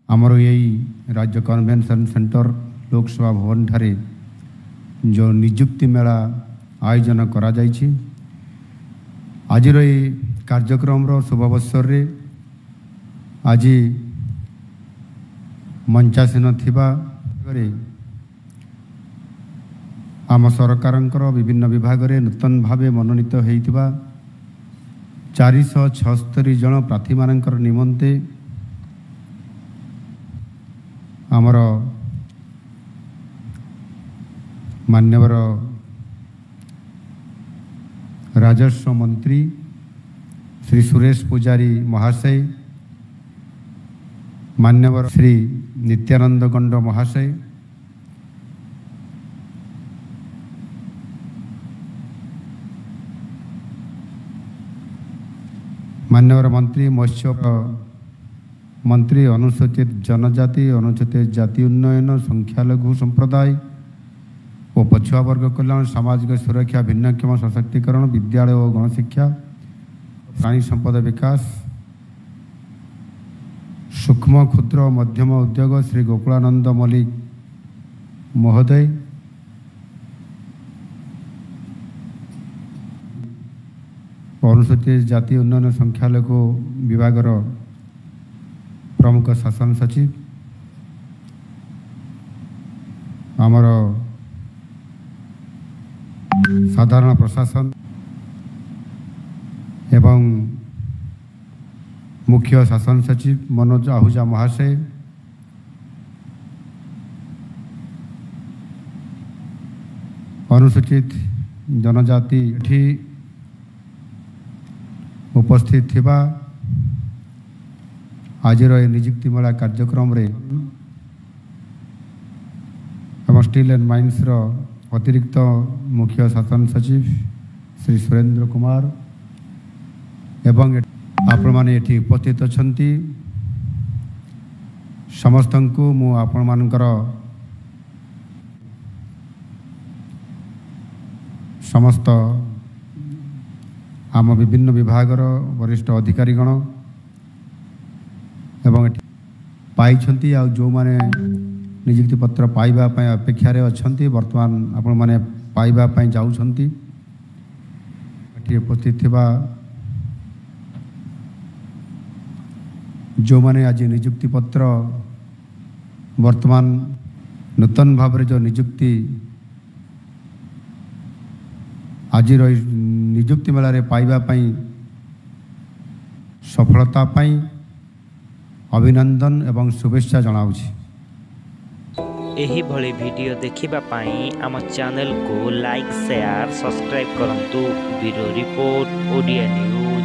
आमर यही राज्य कन्वेंशन सेंटर लोकसभा भवन ठारे जो निजुक्ति मेला आयोजन करा जाइछि। आजिर ये कार्यक्रम शुभ अवसर रे आज मंचासीन थिबा आम सरकारंकर विभिन्न विभाग रे नूतन भावे मनोनीत होइतिबा 476 जन प्रार्थी मानकर निमंते आमर मान्यवर राजस्व मंत्री श्री सुरेश पुजारी महाशय, मान्यवर श्री नित्यानंद गंड महाशय, मान्यवर मंत्री मत्स्य मंत्री अनुसूचित जनजाति अनुसूचित जाति उन्नयन संख्यालघु संप्रदाय और पछुआ वर्ग कल्याण सामाजिक सुरक्षा भिन्नक्षम सशक्तिकरण विद्यालय और गणशिक्षा प्राणी संपद विकास सूक्ष्म क्षुद्र और मध्यम उद्योग श्री गोकुलानंद मल्लिक महोदय, अनुसूचित जाति उन्नयन संख्यालघु विभाग प्रमुख शासन सचिव आमर साधारण प्रशासन एवं मुख्य शासन सचिव मनोज आहूजा महाशय, अनुसूचित जनजाति उपस्थित थिबा आज निजुक्ति मेला कार्यक्रम रे स्टील एंड माइन्स अतिरिक्त मुख्य शासन सचिव श्री सुरेंद्र कुमार एवं आपण माने एठी उपस्थित अछंती समस्त को मु आपण मानकर समस्त आम विभिन्न विभागर वरिष्ठ अधिकारीगण एवं पाई आ जो माने निजुक्ति पत्र पाइबा अपेक्षा अच्छा बर्तमान आपण माने पाइबा जाउछंती उपस्थित थिबा जो माने आज निजुक्ति पत्र वर्तमान नूतन भाव जो निजुक्ति आज निजुक्ति मेला रे पाइबा सफलता अभिनंदन एवं शुभेच्छा जनाउछि। एही भली वीडियो देखिबा पाई आम चैनल को लाइक शेयर सब्सक्राइब करंतु। Bureau report Odia news.